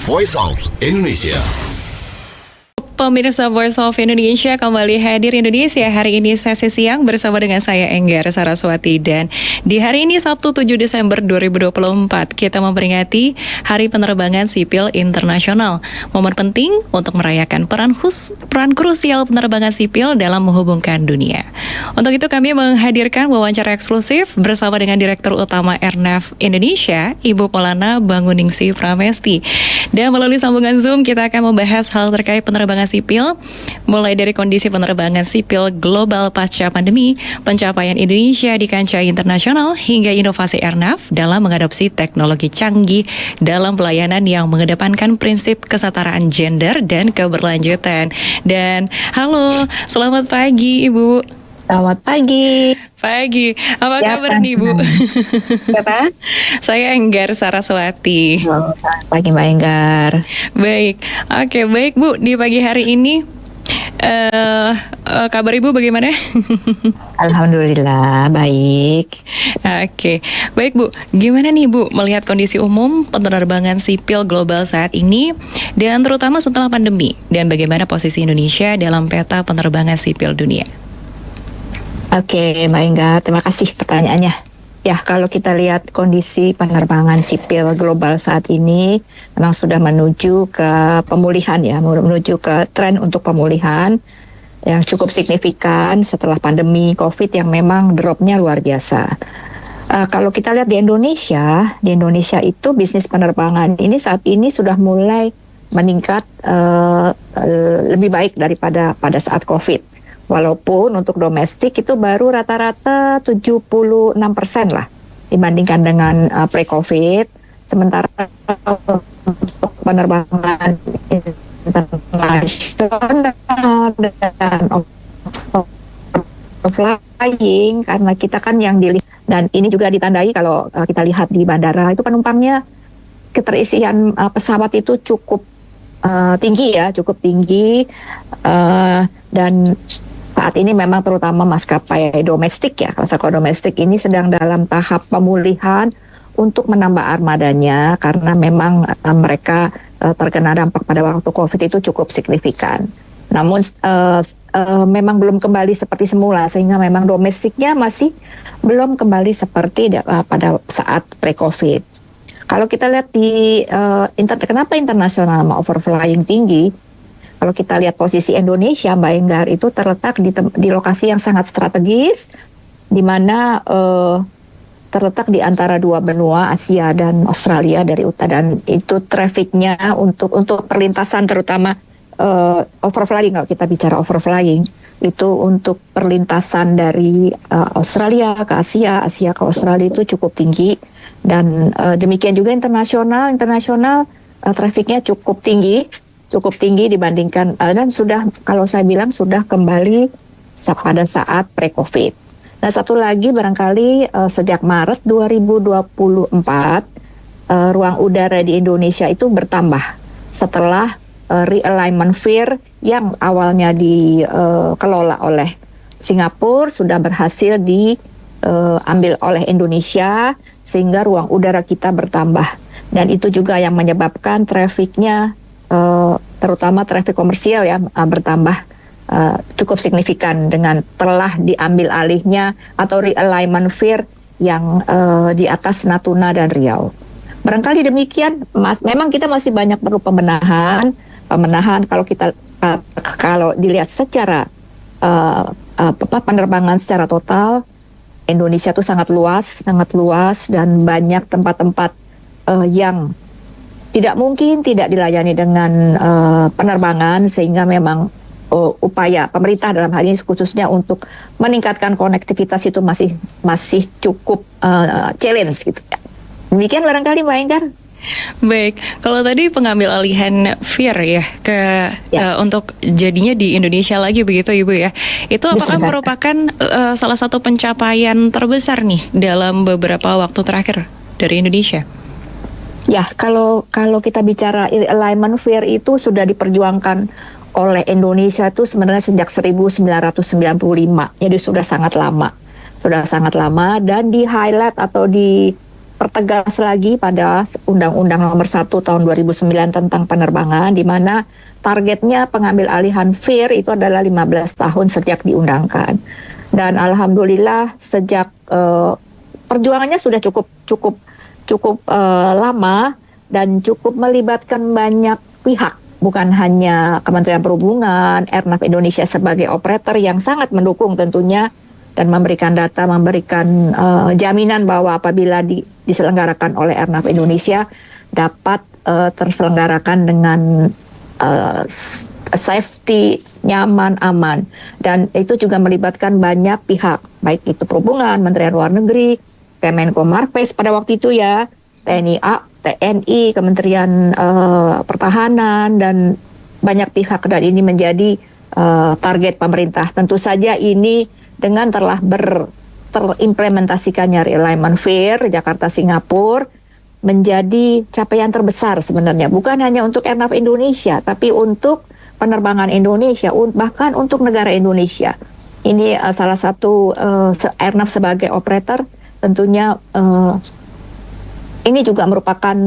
Voice of Indonesia. Pemirsa Voice of Indonesia kembali hadir Indonesia hari ini sesi siang bersama dengan saya Enggar Saraswati, dan di hari ini Sabtu 7 Desember 2024 kita memperingati Hari Penerbangan Sipil Internasional, momen penting untuk merayakan peran krusial penerbangan sipil dalam menghubungkan dunia. Untuk itu kami menghadirkan wawancara eksklusif bersama dengan Direktur Utama Airnav Indonesia, Ibu Polana Banguningsih Pramesti. Dan melalui sambungan Zoom kita akan membahas hal terkait penerbangan sipil, mulai dari kondisi penerbangan sipil global pasca pandemi, pencapaian Indonesia di kancah internasional, hingga inovasi Airnav dalam mengadopsi teknologi canggih dalam pelayanan yang mengedepankan prinsip kesetaraan gender dan keberlanjutan. Dan halo, selamat pagi Ibu. Selamat pagi. Pagi, apa kabar nih Bu? Siapa? Saya Enggar Saraswati. Selamat pagi Mbak Enggar. Baik, oke, baik Bu, di pagi hari ini kabar Ibu bagaimana? Alhamdulillah baik. Oke, baik Bu, gimana nih Bu melihat kondisi umum penerbangan sipil global saat ini, dan terutama setelah pandemi, dan bagaimana posisi Indonesia dalam peta penerbangan sipil dunia? Oke Mbak Enggar, terima kasih pertanyaannya. Ya, kalau kita lihat kondisi penerbangan sipil global saat ini memang sudah menuju ke pemulihan ya, menuju ke tren untuk pemulihan yang cukup signifikan setelah pandemi COVID yang memang dropnya luar biasa. Kalau kita lihat di Indonesia itu bisnis penerbangan ini saat ini sudah mulai meningkat lebih baik daripada pada saat COVID. Walaupun untuk domestik itu baru rata-rata 76% lah dibandingkan dengan pre-COVID. Sementara untuk penerbangan internasional dan flying, karena kita kan yang dilihat, dan ini juga ditandai kalau kita lihat di bandara itu penumpangnya, keterisian pesawat itu cukup tinggi ya, dan saat ini memang terutama maskapai domestik ya, maskapai domestik ini sedang dalam tahap pemulihan untuk menambah armadanya karena memang mereka terkena dampak pada waktu COVID itu cukup signifikan. Namun memang belum kembali seperti semula, sehingga memang domestiknya masih belum kembali seperti pada saat pre-COVID. Kalau kita lihat di kenapa internasional overflying tinggi? Kalau kita lihat posisi Indonesia, Mbak Enggar, itu terletak di lokasi yang sangat strategis, di mana terletak di antara dua benua Asia dan Australia dari utara, dan itu trafficnya untuk perlintasan terutama overflying. Kalau kita bicara overflying, itu untuk perlintasan dari Australia ke Asia, Asia ke Australia itu cukup tinggi, dan demikian juga internasional trafficnya cukup tinggi dibandingkan dan sudah, kalau saya bilang sudah kembali pada saat pre-COVID. Nah, satu lagi barangkali sejak Maret 2024 ruang udara di Indonesia itu bertambah setelah realignment fare yang awalnya dikelola oleh Singapura sudah berhasil diambil oleh Indonesia, sehingga ruang udara kita bertambah, dan itu juga yang menyebabkan trafficnya terutama traffic komersial ya bertambah cukup signifikan dengan telah diambil alihnya atau realignment fare yang di atas Natuna dan Riau. Barangkali demikian, memang kita masih banyak perlu pembenahan kalau dilihat secara penerbangan secara total. Indonesia itu sangat luas dan banyak tempat-tempat yang tidak mungkin tidak dilayani dengan penerbangan, sehingga memang upaya pemerintah dalam hal ini khususnya untuk meningkatkan konektivitas itu masih cukup challenge gitu ya. Demikian barangkali Mbak Enggar. Baik, kalau tadi pengambil alihan fare ya untuk jadinya di Indonesia lagi begitu Ibu ya. Itu apakah merupakan salah satu pencapaian terbesar nih dalam beberapa waktu terakhir dari Indonesia? Ya, kalau kita bicara alignment fare itu sudah diperjuangkan oleh Indonesia itu sebenarnya sejak 1995, jadi sudah sangat lama, dan di highlight atau dipertegas lagi pada Undang-Undang Nomor 1 Tahun 2009 tentang penerbangan, di mana targetnya pengambil alihan FIR itu adalah 15 tahun sejak diundangkan. Dan alhamdulillah sejak perjuangannya sudah cukup lama dan cukup melibatkan banyak pihak, bukan hanya Kementerian Perhubungan, Airnav Indonesia sebagai operator yang sangat mendukung tentunya dan memberikan data, memberikan jaminan bahwa apabila diselenggarakan oleh Airnav Indonesia dapat terselenggarakan dengan safety, nyaman, aman. Dan itu juga melibatkan banyak pihak, baik itu Perhubungan, Kementerian Luar Negeri, Kemenko Marves pada waktu itu ya, TNI, Kementerian Pertahanan, dan banyak pihak, dan ini menjadi target pemerintah. Tentu saja ini dengan telah terimplementasikannya realignment FIR Jakarta-Singapura menjadi capaian terbesar sebenarnya, bukan hanya untuk Airnav Indonesia, tapi untuk penerbangan Indonesia, bahkan untuk negara Indonesia. Ini salah satu Airnav sebagai operator, tentunya ini juga merupakan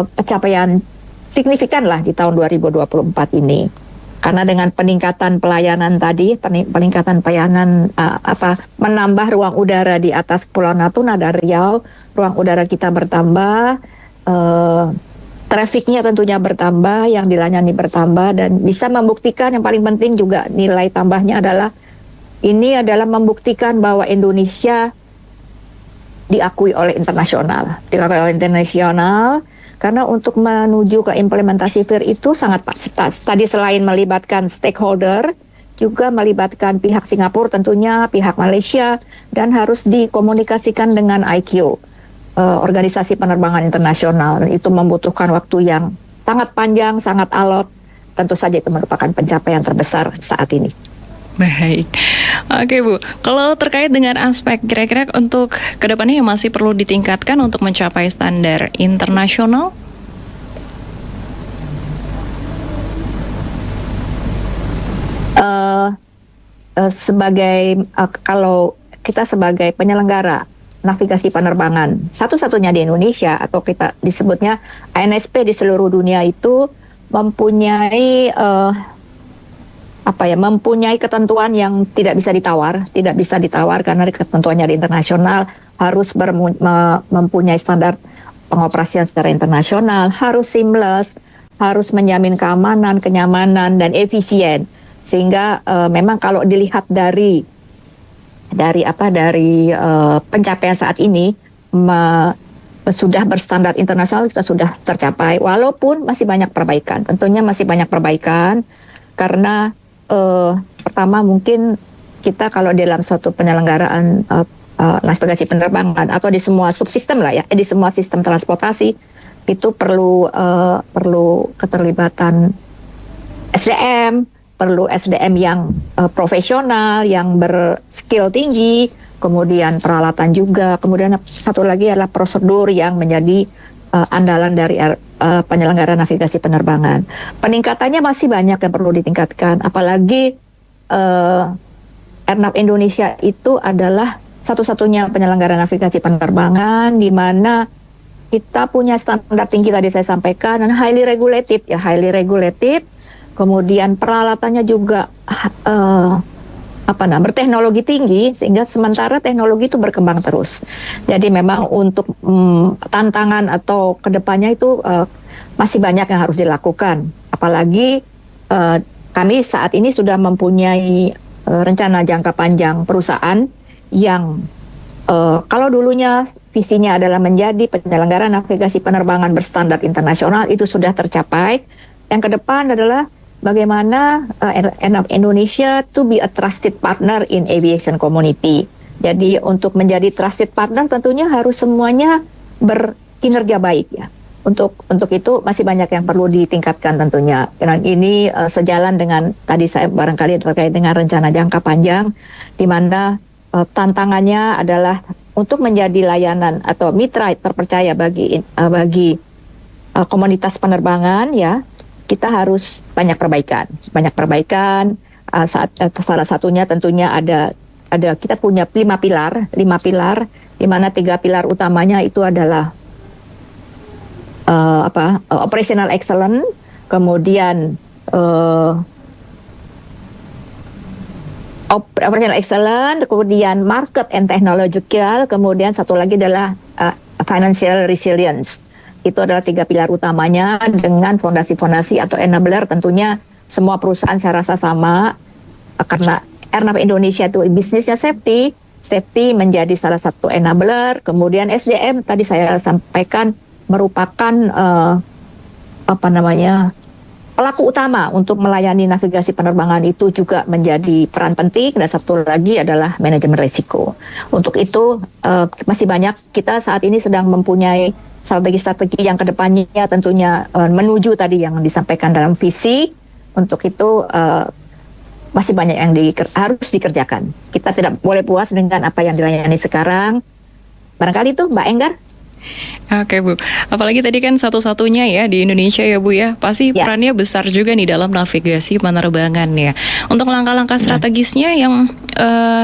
pencapaian signifikan lah di tahun 2024 ini. Karena dengan peningkatan pelayanan tadi, peningkatan pelayanan menambah ruang udara di atas Pulau Natuna dan Riau, ruang udara kita bertambah, trafiknya tentunya bertambah, yang dilayani bertambah, dan bisa membuktikan yang paling penting juga nilai tambahnya adalah ini adalah membuktikan bahwa Indonesia diakui oleh internasional, karena untuk menuju ke implementasi FIR itu sangat tadi selain melibatkan stakeholder, juga melibatkan pihak Singapura tentunya, pihak Malaysia, dan harus dikomunikasikan dengan IQ, Organisasi Penerbangan Internasional. Itu membutuhkan waktu yang sangat panjang, sangat alot. Tentu saja itu merupakan pencapaian terbesar saat ini. Baik, oke Bu. Kalau terkait dengan aspek kira-kira untuk kedepannya yang masih perlu ditingkatkan untuk mencapai standar internasional? Kalau kita sebagai penyelenggara navigasi penerbangan satu-satunya di Indonesia, atau kita disebutnya ANSP di seluruh dunia, itu mempunyai mempunyai ketentuan yang tidak bisa ditawar karena ketentuannya di internasional, harus mempunyai standar pengoperasian secara internasional, harus seamless, harus menjamin keamanan, kenyamanan, dan efisien. Sehingga memang kalau dilihat dari pencapaian saat ini, sudah berstandar internasional, kita sudah tercapai, walaupun masih banyak perbaikan. Tentunya masih banyak perbaikan karena pertama mungkin kita kalau dalam suatu penyelenggaraan navigasi penerbangan atau di semua subsistem lah ya, di semua sistem transportasi itu perlu keterlibatan SDM, perlu SDM yang profesional, yang berskill tinggi, kemudian peralatan juga, kemudian satu lagi adalah prosedur yang menjadi andalan dari penyelenggara navigasi penerbangan. Peningkatannya masih banyak yang perlu ditingkatkan, apalagi Airnav Indonesia itu adalah satu-satunya penyelenggara navigasi penerbangan di mana kita punya standar tinggi tadi saya sampaikan, dan highly regulated. Kemudian peralatannya juga berteknologi tinggi, sehingga sementara teknologi itu berkembang terus. Jadi memang untuk tantangan atau kedepannya itu masih banyak yang harus dilakukan. Apalagi kami saat ini sudah mempunyai rencana jangka panjang perusahaan yang kalau dulunya visinya adalah menjadi penyelenggara navigasi penerbangan berstandar internasional, itu sudah tercapai. Yang ke depan adalah bagaimana Airnav Indonesia to be a trusted partner in aviation community. Jadi untuk menjadi trusted partner tentunya harus semuanya berkinerja baik ya. Untuk itu masih banyak yang perlu ditingkatkan tentunya. Dan ini sejalan dengan tadi saya barangkali terkait dengan rencana jangka panjang, di mana tantangannya adalah untuk menjadi layanan atau mitra terpercaya bagi komunitas penerbangan ya. Kita harus banyak perbaikan. Salah satunya tentunya ada kita punya 5 pilar di mana 3 pilar utamanya itu adalah operational excellence, kemudian operational excellence, kemudian market and technological, kemudian satu lagi adalah financial resilience. Itu adalah 3 pilar utamanya dengan fondasi-fondasi atau enabler tentunya semua perusahaan saya rasa sama, karena Airnav Indonesia itu bisnisnya safety menjadi salah satu enabler, kemudian SDM tadi saya sampaikan merupakan pelaku utama untuk melayani navigasi penerbangan itu juga menjadi peran penting, dan satu lagi adalah manajemen risiko. Untuk itu masih banyak, kita saat ini sedang mempunyai strategi-strategi yang kedepannya tentunya menuju tadi yang disampaikan dalam visi. Untuk itu masih banyak yang harus dikerjakan. Kita tidak boleh puas dengan apa yang dilayani sekarang. Barangkali itu Mbak Enggar. Oke Bu, apalagi tadi kan satu-satunya ya di Indonesia ya Bu ya, pasti perannya besar juga nih dalam navigasi penerbangan ya. Untuk langkah-langkah strategisnya yang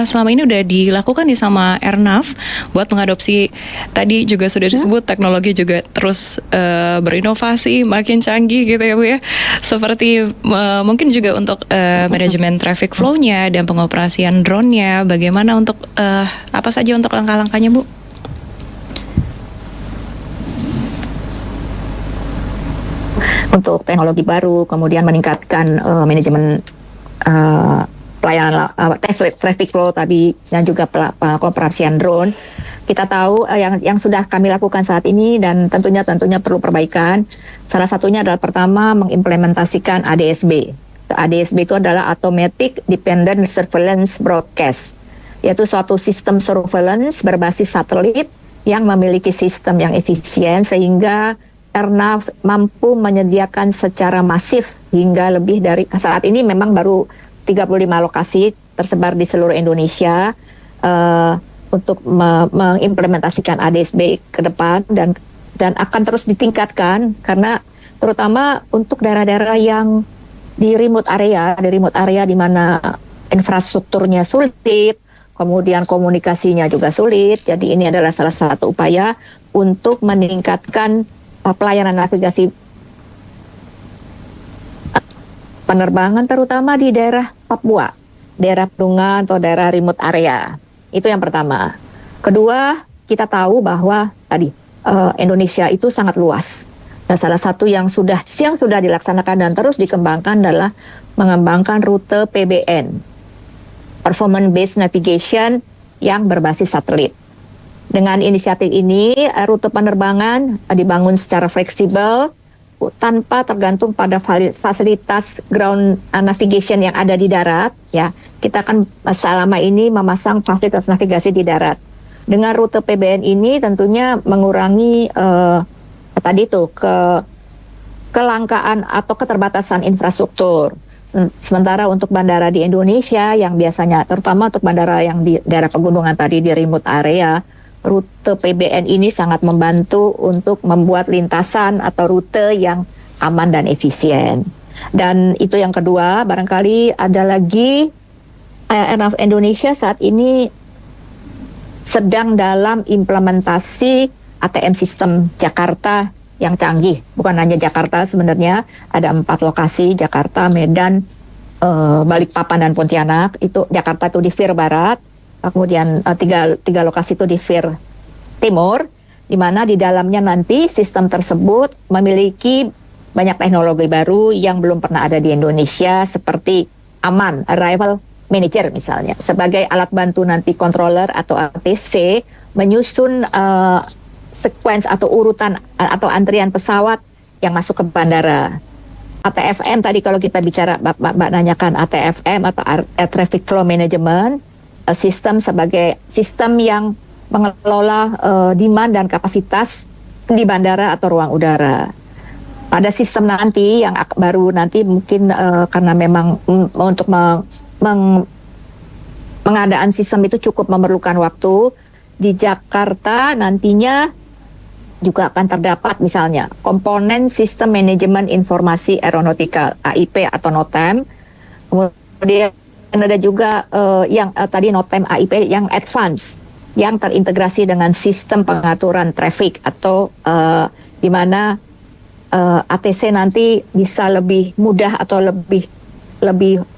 selama ini udah dilakukan nih sama Airnav buat mengadopsi, tadi juga sudah disebut teknologi juga terus berinovasi, makin canggih gitu ya Bu ya. Seperti mungkin juga untuk manajemen traffic flow-nya dan pengoperasian drone-nya, bagaimana untuk apa saja untuk langkah-langkahnya Bu? Untuk teknologi baru, kemudian meningkatkan manajemen pelayanan traffic flow tadi, dan juga pengoperasian drone. Kita tahu yang sudah kami lakukan saat ini dan tentunya perlu perbaikan. Salah satunya adalah pertama mengimplementasikan ADSB. ADSB itu adalah Automatic Dependent Surveillance Broadcast, yaitu suatu sistem surveillance berbasis satelit yang memiliki sistem yang efisien sehingga Airnav mampu menyediakan secara masif hingga lebih dari, saat ini memang baru 35 lokasi tersebar di seluruh Indonesia untuk mengimplementasikan ADSB ke depan, dan akan terus ditingkatkan karena terutama untuk daerah-daerah yang di remote area di mana infrastrukturnya sulit, kemudian komunikasinya juga sulit. Jadi ini adalah salah satu upaya untuk meningkatkan pelayanan navigasi penerbangan terutama di daerah Papua, daerah pedungan atau daerah remote area. Itu yang pertama. Kedua, kita tahu bahwa tadi Indonesia itu sangat luas. Dan salah satu yang sudah dilaksanakan dan terus dikembangkan adalah mengembangkan rute PBN, Performance Based Navigation, yang berbasis satelit. Dengan inisiatif ini, rute penerbangan dibangun secara fleksibel tanpa tergantung pada fasilitas ground navigation yang ada di darat. Ya, kita akan selama ini memasang fasilitas navigasi di darat. Dengan rute PBN ini tentunya mengurangi kelangkaan atau keterbatasan infrastruktur. Sementara untuk bandara di Indonesia yang biasanya, terutama untuk bandara yang di daerah pegunungan tadi, di remote area, rute PBN ini sangat membantu untuk membuat lintasan atau rute yang aman dan efisien. Dan itu yang kedua. Barangkali ada lagi, Airnav Indonesia saat ini sedang dalam implementasi ATM sistem Jakarta yang canggih. Bukan hanya Jakarta, sebenarnya ada 4 lokasi, Jakarta, Medan, Balikpapan, dan Pontianak. Itu Jakarta itu di Vir Barat. Kemudian tiga lokasi itu di Vir Timur, di mana di dalamnya nanti sistem tersebut memiliki banyak teknologi baru yang belum pernah ada di Indonesia, seperti AMAN, Arrival Manager misalnya, sebagai alat bantu nanti controller atau ATC menyusun sequence atau urutan atau antrian pesawat yang masuk ke bandara. ATFM tadi kalau kita bicara, Mbak nanyakan ATFM atau Air Traffic Flow Management, sistem sebagai sistem yang mengelola demand dan kapasitas di bandara atau ruang udara. Pada sistem nanti yang baru nanti mungkin karena memang untuk pengadaan sistem itu cukup memerlukan waktu. Di Jakarta nantinya juga akan terdapat misalnya komponen sistem manajemen informasi aeronautikal AIP atau NOTAM. Kemudian ada juga yang tadi NOTAM AIP yang advance. yang terintegrasi dengan sistem pengaturan traffic atau di mana ATC nanti bisa lebih mudah atau lebih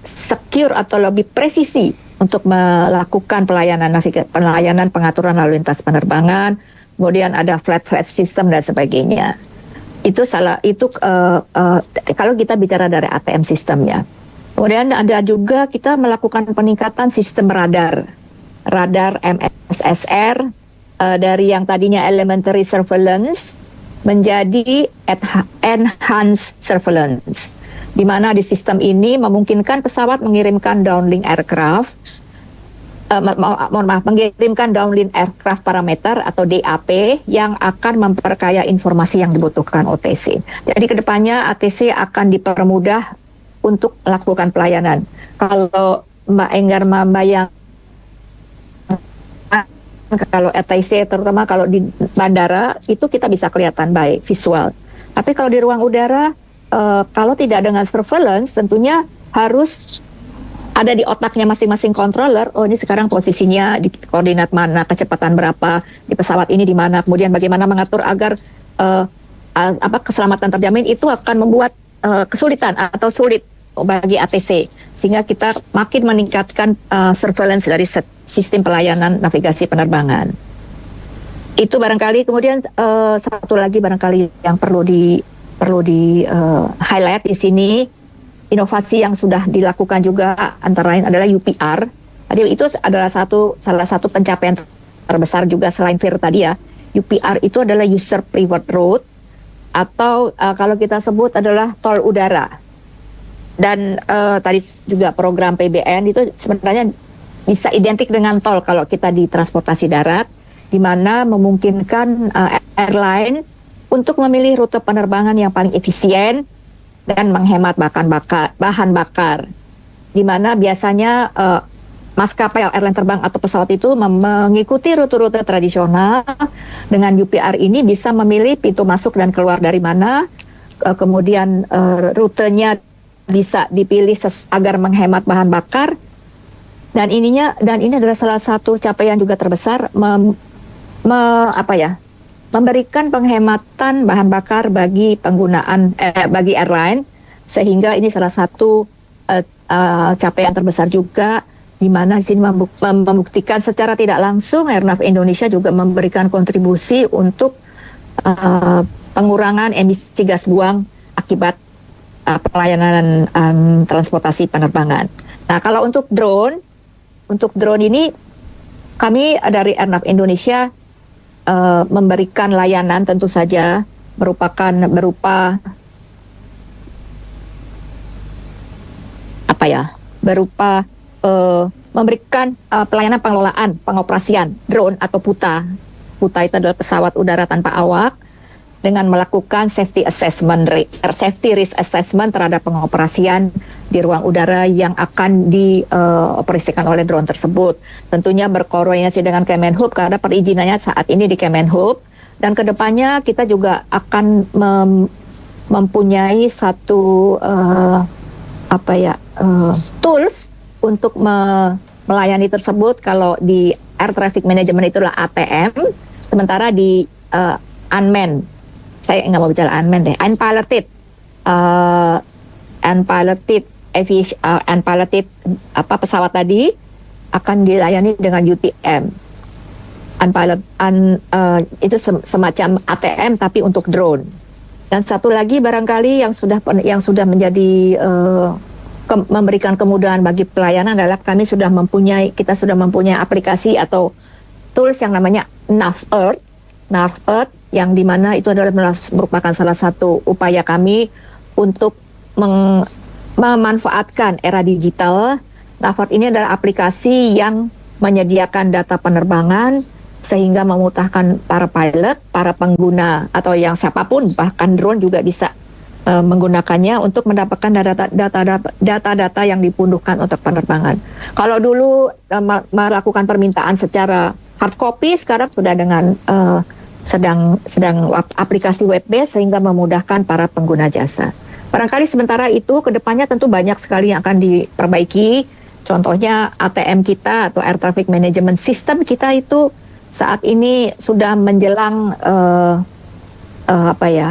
secure atau lebih presisi untuk melakukan pelayanan pengaturan lalu lintas penerbangan. Kemudian ada flat system dan sebagainya. Itu kalau kita bicara dari ATM sistemnya. Kemudian ada juga kita melakukan peningkatan sistem radar MSSR dari yang tadinya elementary surveillance menjadi enhanced surveillance, di mana di sistem ini memungkinkan pesawat mengirimkan downlink aircraft, mengirimkan downlink aircraft parameter atau DAP yang akan memperkaya informasi yang dibutuhkan OTC. Jadi kedepannya ATC akan dipermudah untuk melakukan pelayanan. Kalau Mbak Enggar membayang kalau ATC terutama kalau di bandara itu kita bisa kelihatan baik visual. Tapi kalau di ruang udara kalau tidak dengan surveillance tentunya harus ada di otaknya masing-masing controller. Oh ini sekarang posisinya di koordinat mana, kecepatan berapa di pesawat ini di mana, kemudian bagaimana mengatur agar keselamatan terjamin. Itu akan membuat kesulitan atau sulit bagi ATC, sehingga kita makin meningkatkan surveillance dari sistem pelayanan navigasi penerbangan. Itu barangkali. Kemudian satu lagi barangkali yang perlu di highlight di sini, inovasi yang sudah dilakukan juga antara lain adalah UPR. Jadi itu adalah salah satu pencapaian terbesar juga selain FIR tadi ya. UPR itu adalah User Preferred Route atau kalau kita sebut adalah tol udara. Dan tadi juga program PBN itu sebenarnya bisa identik dengan tol kalau kita di transportasi darat, di mana memungkinkan airline untuk memilih rute penerbangan yang paling efisien dan menghemat bahan bakar. Di mana biasanya maskapai airline terbang atau pesawat itu mengikuti rute-rute tradisional. Dengan UPR ini bisa memilih pintu masuk dan keluar dari mana, kemudian rutenya bisa dipilih agar menghemat bahan bakar, dan ini adalah salah satu capaian juga terbesar memberikan penghematan bahan bakar bagi penggunaan bagi airline, sehingga ini salah satu capaian terbesar juga, di mana di sini membuktikan secara tidak langsung Airnav Indonesia juga memberikan kontribusi untuk pengurangan emisi gas buang akibat pelayanan transportasi penerbangan. Nah, kalau untuk drone ini kami dari Airnav Indonesia memberikan layanan tentu saja berupa memberikan pelayanan pengelolaan pengoperasian drone atau PUTA. PUTA itu adalah pesawat udara tanpa awak, dengan melakukan safety risk assessment terhadap pengoperasian di ruang udara yang akan dioperasikan oleh drone tersebut. Tentunya berkoordinasi dengan Kemenhub karena perizinannya saat ini di Kemenhub, dan kedepannya kita juga akan mempunyai satu tools untuk melayani tersebut. Kalau di Air Traffic Management itulah ATM, sementara di unmanned, saya nggak mau bicara unmanned deh, unpiloted pesawat tadi akan dilayani dengan UTM. Itu semacam ATM tapi untuk drone. Dan satu lagi barangkali yang sudah menjadi memberikan kemudahan bagi pelayanan adalah kita sudah mempunyai aplikasi atau tools yang namanya NavEarth, yang dimana itu adalah merupakan salah satu upaya kami untuk memanfaatkan era digital. NavEarth ini adalah aplikasi yang menyediakan data penerbangan sehingga memudahkan para pilot, para pengguna atau yang siapapun, bahkan drone juga bisa menggunakannya untuk mendapatkan data-data yang dibutuhkan untuk penerbangan. Kalau dulu melakukan permintaan secara hard copy, sekarang sudah dengan sedang aplikasi web based sehingga memudahkan para pengguna jasa. Barangkali sementara itu kedepannya tentu banyak sekali yang akan diperbaiki. Contohnya ATM kita atau Air Traffic Management System kita itu saat ini sudah menjelang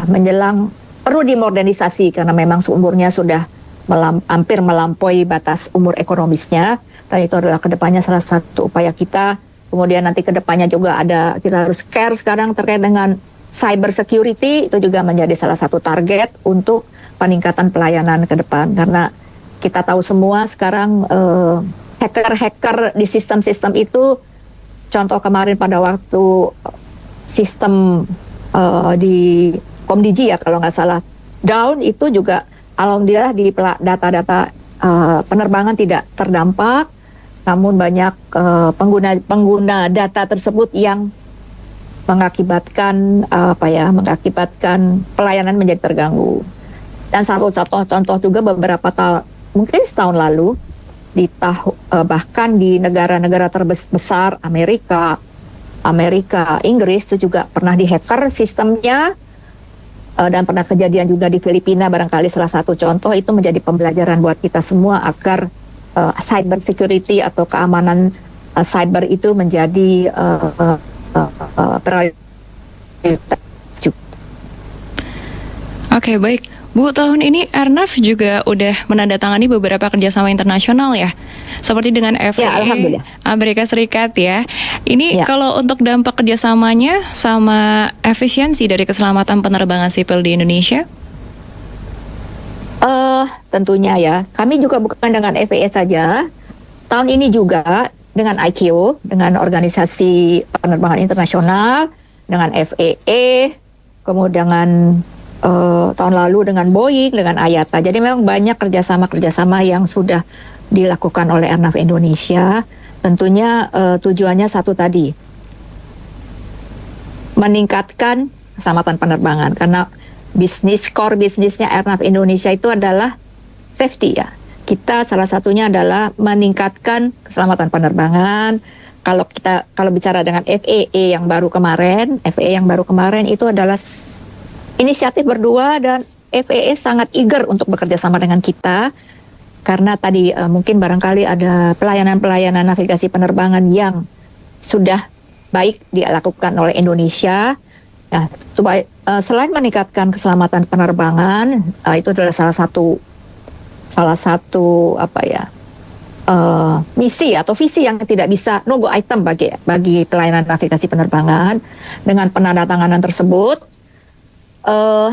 menjelang perlu dimodernisasi karena memang umurnya sudah hampir melampaui batas umur ekonomisnya, dan itu adalah kedepannya salah satu upaya kita. Kemudian nanti kedepannya juga ada, kita harus care sekarang terkait dengan cyber security, itu juga menjadi salah satu target untuk peningkatan pelayanan ke depan, karena kita tahu semua sekarang hacker-hacker di sistem-sistem itu, contoh kemarin pada waktu sistem di Komdigi ya kalau nggak salah down, itu juga alhamdulillah di data-data penerbangan tidak terdampak, namun banyak pengguna data tersebut yang mengakibatkan pelayanan menjadi terganggu. Dan satu contoh juga beberapa mungkin setahun lalu bahkan di negara-negara terbesar Amerika, Inggris itu juga pernah dihacker sistemnya, dan pernah kejadian juga di Filipina, barangkali salah satu contoh. Itu menjadi pembelajaran buat kita semua agar cyber security atau keamanan cyber itu menjadi prioritas. Oke, baik. Bu, tahun ini Airnav juga udah menandatangani beberapa kerjasama internasional ya, seperti dengan FAA, Ya, alhamdulillah. Amerika Serikat ya. Ini Ya. kalau untuk dampak kerjasamanya sama efisiensi dari keselamatan penerbangan sipil di Indonesia? Tentunya ya, kami juga bukan dengan FAA saja. Tahun ini juga dengan ICAO, dengan Organisasi Penerbangan Internasional, dengan FAA, kemudian dengan tahun lalu dengan Boeing, dengan IATA. Jadi memang banyak kerjasama yang sudah dilakukan oleh Airnav Indonesia. Tentunya tujuannya satu tadi, meningkatkan keselamatan penerbangan, karena core bisnisnya Airnav Indonesia itu adalah safety ya. Kita salah satunya adalah meningkatkan keselamatan penerbangan. Kalau bicara dengan FAA yang baru kemarin itu adalah inisiatif berdua, dan FAA sangat eager untuk bekerja sama dengan kita, karena tadi mungkin barangkali ada pelayanan-pelayanan navigasi penerbangan yang sudah baik dilakukan oleh Indonesia. Nah, selain meningkatkan keselamatan penerbangan, itu adalah salah satu misi atau visi yang tidak bisa no-go item bagi pelayanan navigasi penerbangan. Dengan penandatanganan tersebut,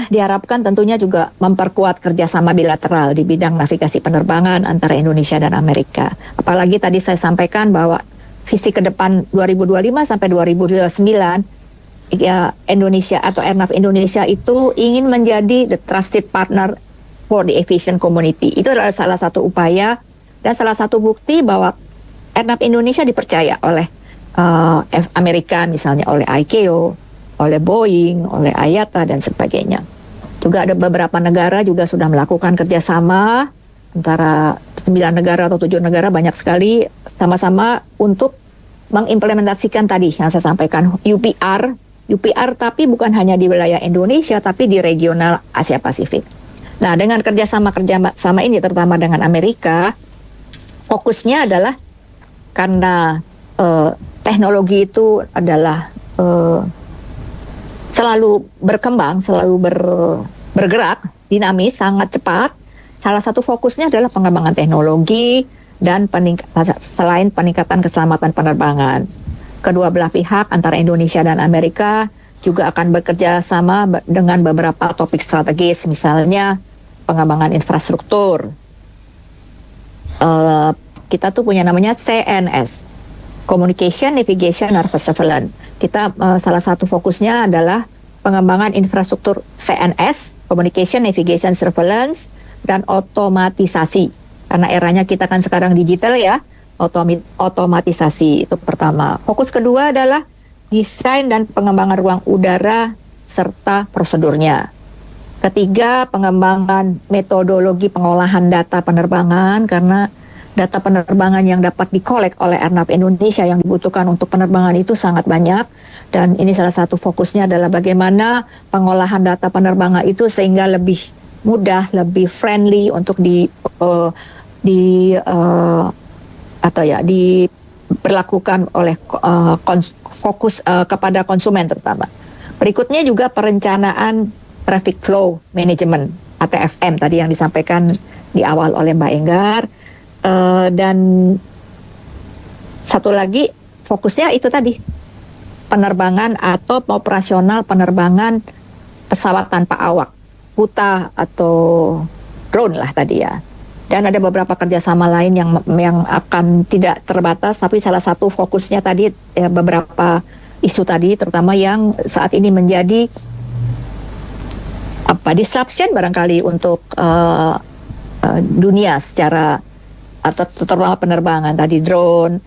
diharapkan tentunya juga memperkuat kerjasama bilateral di bidang navigasi penerbangan antara Indonesia dan Amerika. Apalagi tadi saya sampaikan bahwa visi ke depan 2025 sampai 2029, ya, Indonesia atau Airnav Indonesia itu ingin menjadi the trusted partner for the aviation community. Itu adalah salah satu upaya dan salah satu bukti bahwa Airnav Indonesia dipercaya oleh Amerika, misalnya oleh ICAO, oleh Boeing, oleh IATA, dan sebagainya. Juga ada beberapa negara juga sudah melakukan kerjasama, antara 9 negara atau 7 negara, banyak sekali, sama-sama untuk mengimplementasikan tadi yang saya sampaikan, UPR, tapi bukan hanya di wilayah Indonesia, tapi di regional Asia Pasifik. Nah, dengan kerjasama ini, terutama dengan Amerika, fokusnya adalah karena teknologi itu adalah selalu berkembang, selalu bergerak, dinamis, sangat cepat. Salah satu fokusnya adalah pengembangan teknologi dan selain peningkatan keselamatan penerbangan. Kedua belah pihak antara Indonesia dan Amerika juga akan bekerja sama dengan beberapa topik strategis, misalnya pengembangan infrastruktur. Kita tuh punya namanya CNS, Communication, Navigation, and Surveillance. Kita salah satu fokusnya adalah pengembangan infrastruktur CNS, Communication, Navigation, Surveillance, dan otomatisasi. Karena eranya kita kan sekarang digital ya, otomatisasi itu pertama. Fokus kedua adalah desain dan pengembangan ruang udara serta prosedurnya. Ketiga, pengembangan metodologi pengolahan data penerbangan, karena data penerbangan yang dapat dikolek oleh Airnav Indonesia yang dibutuhkan untuk penerbangan itu sangat banyak, dan ini salah satu fokusnya adalah bagaimana pengolahan data penerbangan itu sehingga lebih mudah, lebih diberlakukan oleh fokus kepada konsumen terutama. Berikutnya juga perencanaan traffic flow management (ATFM) tadi yang disampaikan di awal oleh Mbak Enggar. Dan satu lagi fokusnya itu tadi, penerbangan atau operasional penerbangan pesawat tanpa awak, PUTA atau drone lah tadi ya. Dan ada beberapa kerjasama lain yang akan tidak terbatas, tapi salah satu fokusnya tadi ya, beberapa isu tadi, terutama yang saat ini menjadi disruption barangkali untuk dunia secara, atau terutama penerbangan tadi, drone,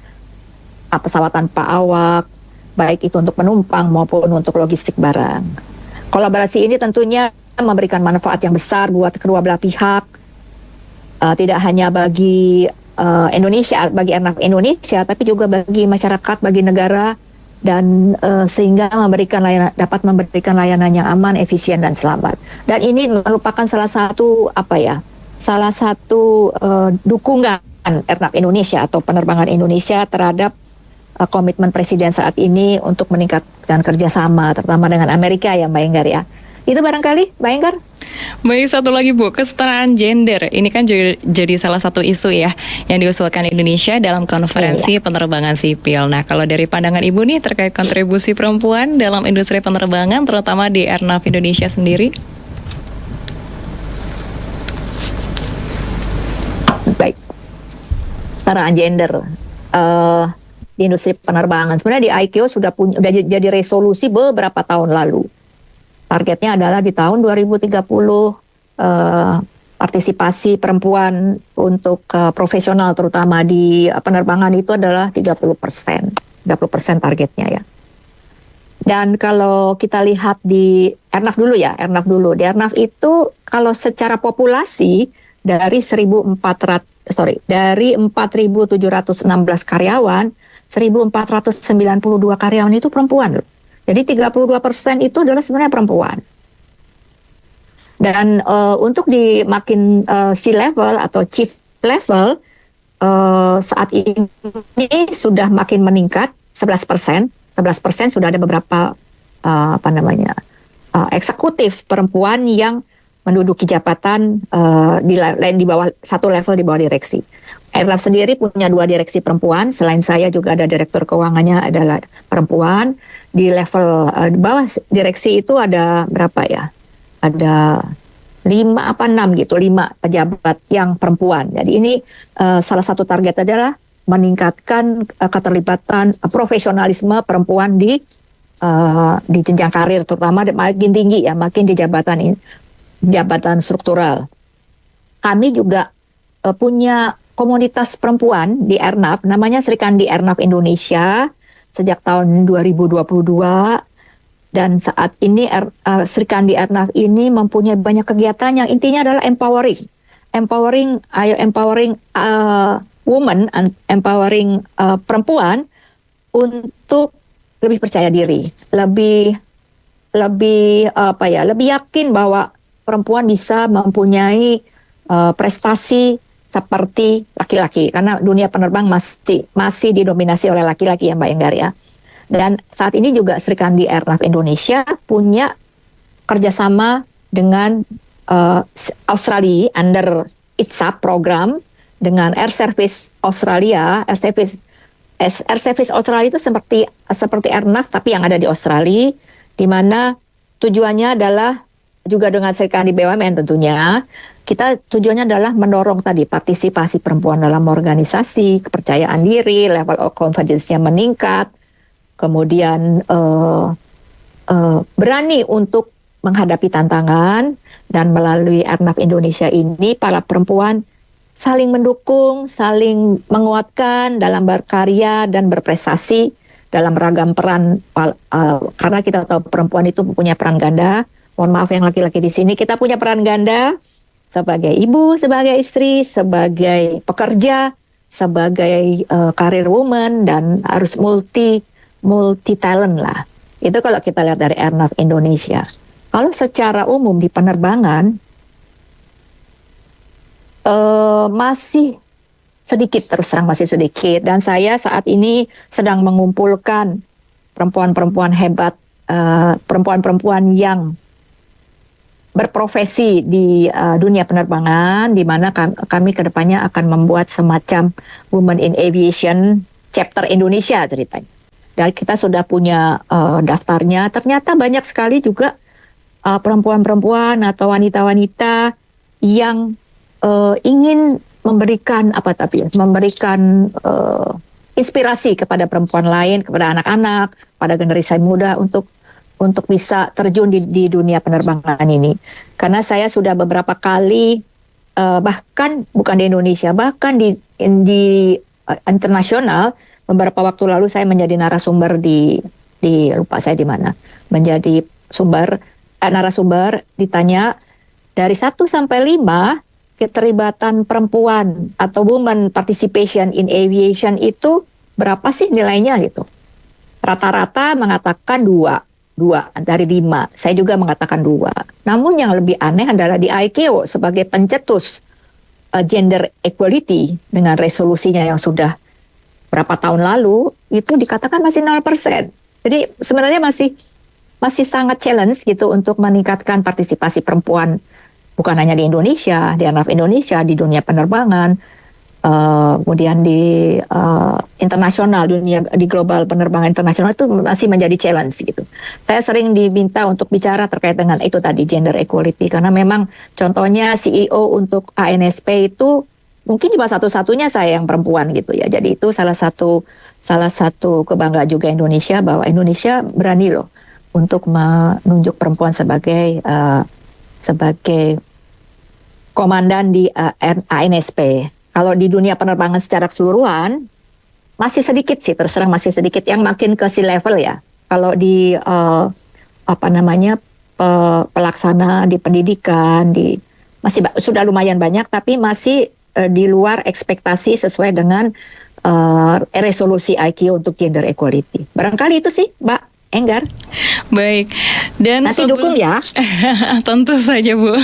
pesawat tanpa awak, baik itu untuk penumpang maupun untuk logistik barang. Kolaborasi ini tentunya memberikan manfaat yang besar buat kedua belah pihak. Tidak hanya bagi Indonesia, bagi airnav Indonesia, tapi juga bagi masyarakat, bagi negara, dan sehingga dapat memberikan layanan yang aman, efisien, dan selamat. Dan ini merupakan salah satu dukungan airnav Indonesia atau penerbangan Indonesia terhadap komitmen Presiden saat ini untuk meningkatkan kerjasama, terutama dengan Amerika ya Mbak Enggar ya. Itu barangkali Mbak Enggar. Baik, satu lagi Bu, kesetaraan gender. Ini kan jadi salah satu isu ya yang diusulkan Indonesia dalam konferensi penerbangan sipil. Nah, kalau dari pandangan Ibu nih terkait kontribusi perempuan dalam industri penerbangan, terutama di Airnav Indonesia sendiri? Baik, kesetaraan gender di industri penerbangan. Sebenarnya di ICAO sudah jadi resolusi beberapa tahun lalu. Targetnya adalah di tahun 2030 partisipasi perempuan untuk profesional terutama di penerbangan itu adalah 30%. 30% targetnya ya. Dan kalau kita lihat di Airnav dulu ya, Di Airnav itu kalau secara populasi dari 4.716 karyawan, 1.492 karyawan itu perempuan loh. Jadi 32% itu adalah sebenarnya perempuan. Dan untuk di makin C-level atau chief level saat ini sudah makin meningkat 11%. 11% sudah ada beberapa eksekutif perempuan yang menduduki jabatan di bawah satu level di bawah direksi. Airnav sendiri punya 2 direksi perempuan, selain saya juga ada direktur keuangannya adalah perempuan. Di level bawah direksi itu ada berapa ya? Ada 5 pejabat yang perempuan. Jadi ini salah satu target adalah meningkatkan keterlibatan profesionalisme perempuan di jenjang karir, terutama makin tinggi ya, makin di jabatan struktural. Kami juga punya komunitas perempuan di Airnav, namanya Serikandi Airnav Indonesia sejak tahun 2022, dan saat ini Serikandi Airnav ini mempunyai banyak kegiatan yang intinya adalah empowering women, empowering perempuan untuk lebih percaya diri, lebih yakin bahwa perempuan bisa mempunyai prestasi seperti laki-laki, karena dunia penerbang masih didominasi oleh laki-laki ya Mbak Enggar ya. Dan saat ini juga Serikandi Airnav Indonesia punya kerjasama dengan Australia under ITSAP program dengan Air Service Australia. Air Service Australia itu seperti Airnav tapi yang ada di Australia, di mana tujuannya adalah juga dengan Serikandi BUMN tentunya. Kita tujuannya adalah mendorong tadi partisipasi perempuan dalam organisasi, kepercayaan diri, level of confidence-nya meningkat, kemudian berani untuk menghadapi tantangan, dan melalui Airnav Indonesia ini para perempuan saling mendukung, saling menguatkan dalam berkarya dan berprestasi dalam ragam peran, karena kita tahu perempuan itu punya peran ganda. Mohon maaf yang laki-laki di sini, kita punya peran ganda sebagai ibu, sebagai istri, sebagai pekerja, sebagai career woman, dan harus multi talent lah. Itu kalau kita lihat dari Airnav Indonesia. Kalau secara umum di penerbangan masih sedikit, terus terang masih sedikit. Dan saya saat ini sedang mengumpulkan perempuan-perempuan hebat, perempuan-perempuan yang berprofesi di dunia penerbangan, di mana kami kedepannya akan membuat semacam Women in Aviation chapter Indonesia ceritanya. Dan kita sudah punya daftarnya. Ternyata banyak sekali juga perempuan-perempuan atau wanita-wanita yang ingin memberikan memberikan inspirasi kepada perempuan lain, kepada anak-anak, pada generasi muda untuk bisa terjun di dunia penerbangan ini. Karena saya sudah beberapa kali bahkan bukan di Indonesia, bahkan di internasional, beberapa waktu lalu saya menjadi narasumber di lupa saya di mana, menjadi narasumber, ditanya dari 1 sampai 5 keterlibatan perempuan atau women participation in aviation itu berapa sih nilainya gitu. Rata-rata mengatakan 2 dari 5. Saya juga mengatakan 2. Namun yang lebih aneh adalah di ICAO sebagai pencetus gender equality dengan resolusinya yang sudah berapa tahun lalu, itu dikatakan masih 0%. Jadi sebenarnya masih sangat challenge gitu untuk meningkatkan partisipasi perempuan, bukan hanya di Indonesia, di airnav Indonesia, di dunia penerbangan, kemudian di internasional, di global penerbangan internasional itu masih menjadi challenge gitu. Saya sering diminta untuk bicara terkait dengan itu tadi, gender equality, karena memang contohnya CEO untuk ANSP itu mungkin cuma satu-satunya saya yang perempuan gitu ya. Jadi itu salah satu kebanggaan juga Indonesia, bahwa Indonesia berani loh untuk menunjuk perempuan sebagai komandan di ANSP. Kalau di dunia penerbangan secara keseluruhan masih sedikit sih, terus terang masih sedikit, yang makin ke C-level ya. Kalau di pelaksana di pendidikan masih sudah lumayan banyak, tapi masih di luar ekspektasi sesuai dengan resolusi ICAO untuk gender equality. Barangkali itu sih, Mbak Enggar. Baik, dan nanti dukung ya. Tentu saja, Bu.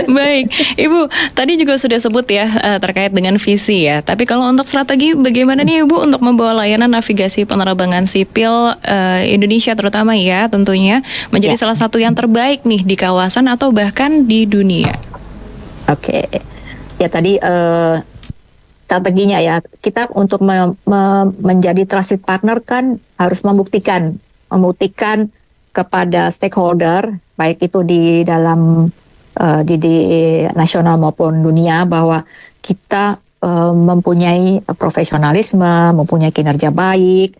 Baik, Ibu, tadi juga sudah sebut ya terkait dengan visi ya. Tapi kalau untuk strategi, bagaimana nih Ibu untuk membawa layanan navigasi penerbangan sipil Indonesia terutama ya, tentunya menjadi salah satu yang terbaik nih di kawasan atau bahkan di dunia? Oke, ya tadi strateginya ya, kita untuk menjadi trusted partner kan harus membuktikan kepada stakeholder, baik itu di dalam di nasional maupun dunia, bahwa kita mempunyai profesionalisme, mempunyai kinerja baik,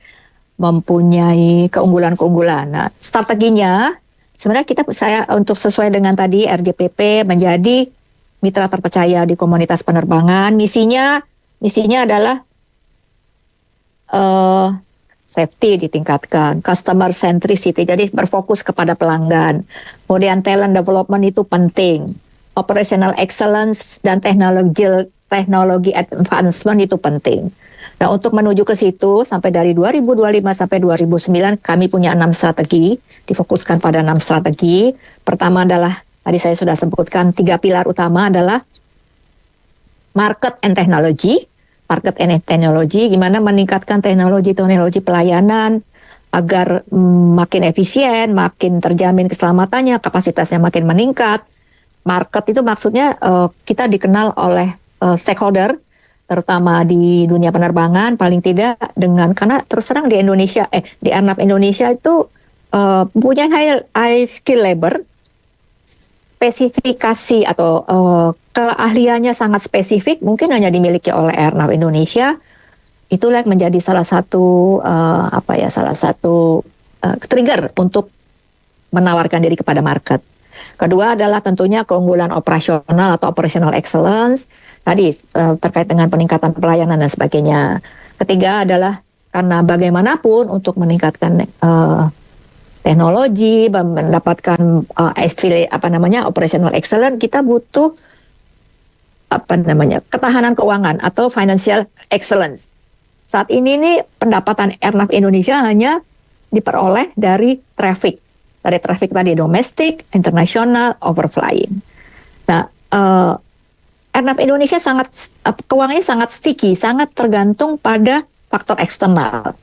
mempunyai keunggulan-keunggulan. Nah, strateginya sebenarnya saya untuk sesuai dengan tadi RJPP menjadi mitra terpercaya di komunitas penerbangan. Misinya adalah safety ditingkatkan, customer centricity, jadi berfokus kepada pelanggan. Kemudian talent development itu penting, operational excellence dan teknologi advancement itu penting. Nah, untuk menuju ke situ sampai dari 2025 sampai 2009 kami punya 6 strategi, difokuskan pada 6 strategi. Pertama adalah tadi saya sudah sebutkan 3 pilar utama adalah market and technology, gimana meningkatkan teknologi pelayanan agar makin efisien, makin terjamin keselamatannya, kapasitasnya makin meningkat. Market itu maksudnya kita dikenal oleh stakeholder, terutama di dunia penerbangan, paling tidak karena terus terang di Indonesia, di airnav Indonesia itu punya high skill labor, spesifikasi atau keahliannya sangat spesifik, mungkin hanya dimiliki oleh airnav Indonesia. Itulah menjadi salah satu trigger untuk menawarkan diri kepada market. Kedua adalah tentunya keunggulan operasional atau operational excellence, tadi terkait dengan peningkatan pelayanan dan sebagainya. Ketiga adalah karena bagaimanapun untuk meningkatkan teknologi, mendapatkan operational excellence, kita butuh ketahanan keuangan atau financial excellence. Saat ini nih pendapatan airnav Indonesia hanya diperoleh dari traffic tadi domestik, internasional, overflying. Nah, Airnav Indonesia keuangannya sangat sticky, sangat tergantung pada faktor eksternal.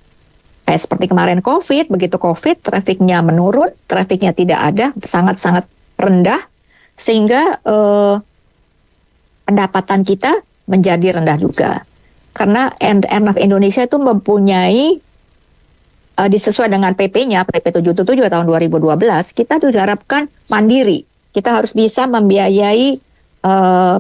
Kayak seperti kemarin COVID, begitu COVID, trafiknya menurun, trafiknya tidak ada, sangat-sangat rendah, sehingga pendapatan kita menjadi rendah juga. Karena Airnav Indonesia itu mempunyai, disesuai dengan PP-nya, PP 77 tahun 2012, kita diharapkan mandiri. Kita harus bisa membiayai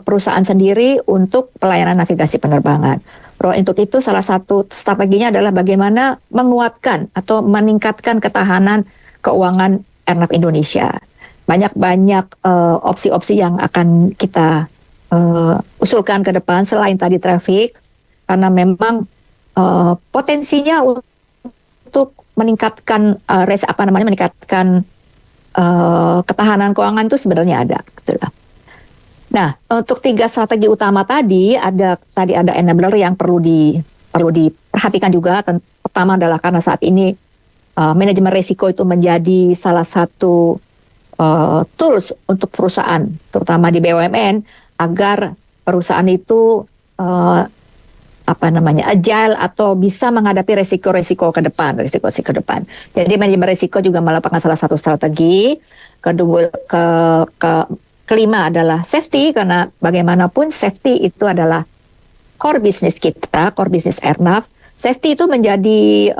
perusahaan sendiri untuk pelayanan navigasi penerbangan. Untuk itu salah satu strateginya adalah bagaimana menguatkan atau meningkatkan ketahanan keuangan Airnav Indonesia. Banyak-banyak opsi-opsi yang akan kita usulkan ke depan selain tadi traffic, karena memang potensinya untuk meningkatkan meningkatkan ketahanan keuangan itu sebenarnya ada, gitu lah. Nah, untuk 3 strategi utama tadi ada enabler yang perlu diperhatikan juga. Pertama adalah karena saat ini manajemen risiko itu menjadi salah satu tools untuk perusahaan, terutama di BUMN, agar perusahaan itu agile atau bisa menghadapi risiko-risiko ke depan. Jadi manajemen risiko juga merupakan salah satu strategi. Kedua, kelima adalah safety, karena bagaimanapun safety itu adalah core business kita, core business Airnav. Safety itu menjadi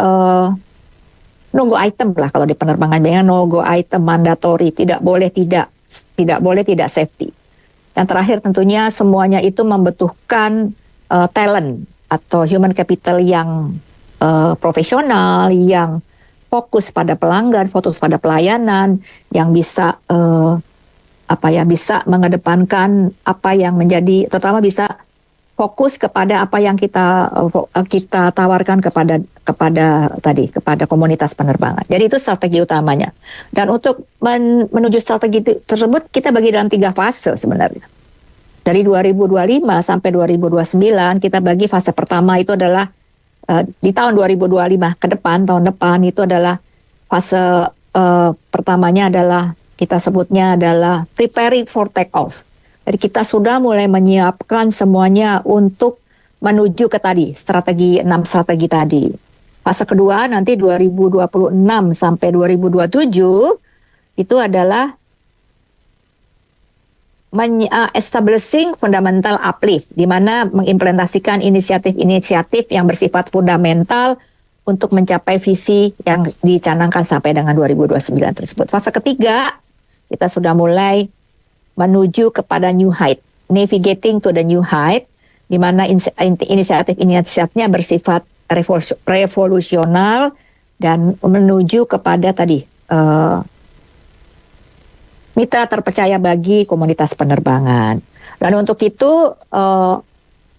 no-go item lah kalau di penerbangan, no-go item mandatory, tidak boleh tidak safety. Dan terakhir tentunya semuanya itu membutuhkan talent atau human capital yang profesional, yang fokus pada pelanggan, fokus pada pelayanan, yang bisa bisa mengedepankan apa yang menjadi, terutama bisa fokus kepada apa yang kita tawarkan kepada komunitas penerbangan. Jadi itu strategi utamanya. Dan untuk menuju strategi tersebut kita bagi dalam 3 fase sebenarnya. Dari 2025 sampai 2029 kita bagi fase pertama itu adalah di tahun 2025 ke depan, tahun depan itu adalah fase pertamanya adalah kita sebutnya adalah preparing for take off. Jadi kita sudah mulai menyiapkan semuanya untuk menuju ke tadi, 6 strategi tadi. Fase kedua nanti 2026 sampai 2027 itu adalah establishing fundamental uplift, di mana mengimplementasikan inisiatif-inisiatif yang bersifat fundamental untuk mencapai visi yang dicanangkan sampai dengan 2029 tersebut. Fase ketiga kita sudah mulai menuju kepada new height, navigating to the new height, di mana inisiatif-inisiatifnya bersifat revolusional dan menuju kepada tadi mitra terpercaya bagi komunitas penerbangan. Dan untuk itu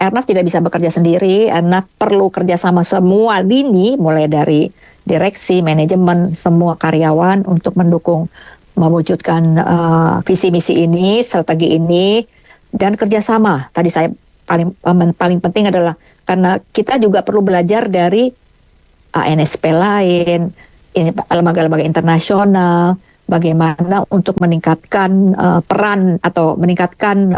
Airnav tidak bisa bekerja sendiri. Airnav perlu kerjasama semua lini, mulai dari direksi, manajemen, semua karyawan untuk mewujudkan visi misi ini, strategi ini, dan kerjasama. Tadi saya paling penting adalah karena kita juga perlu belajar dari ANSP lain, lembaga-lembaga internasional, bagaimana untuk meningkatkan peran atau meningkatkan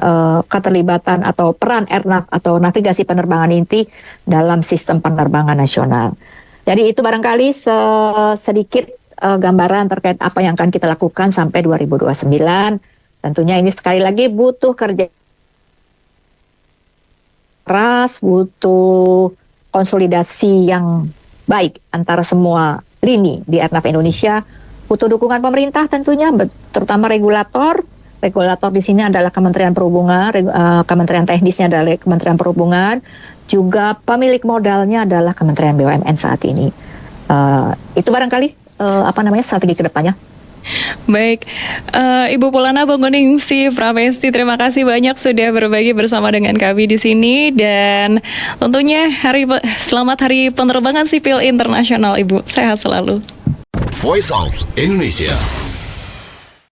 keterlibatan atau peran Airnav atau navigasi penerbangan inti dalam sistem penerbangan nasional. Jadi itu barangkali sedikit gambaran terkait apa yang akan kita lakukan sampai 2029. Tentunya ini sekali lagi butuh kerja keras, butuh konsolidasi yang baik antara semua lini di Airnav Indonesia, butuh dukungan pemerintah tentunya, terutama regulator. Regulator di sini adalah Kementerian Perhubungan, Kementerian Teknisnya adalah Kementerian Perhubungan, juga pemilik modalnya adalah Kementerian BUMN saat ini. Itu barangkali strategi kedepannya. Baik, Ibu Pulana Banguningsih Pramesti, terima kasih banyak sudah berbagi bersama dengan kami di sini, dan tentunya selamat Hari Penerbangan Sipil Internasional, Ibu. Sehat selalu. Voice of Indonesia.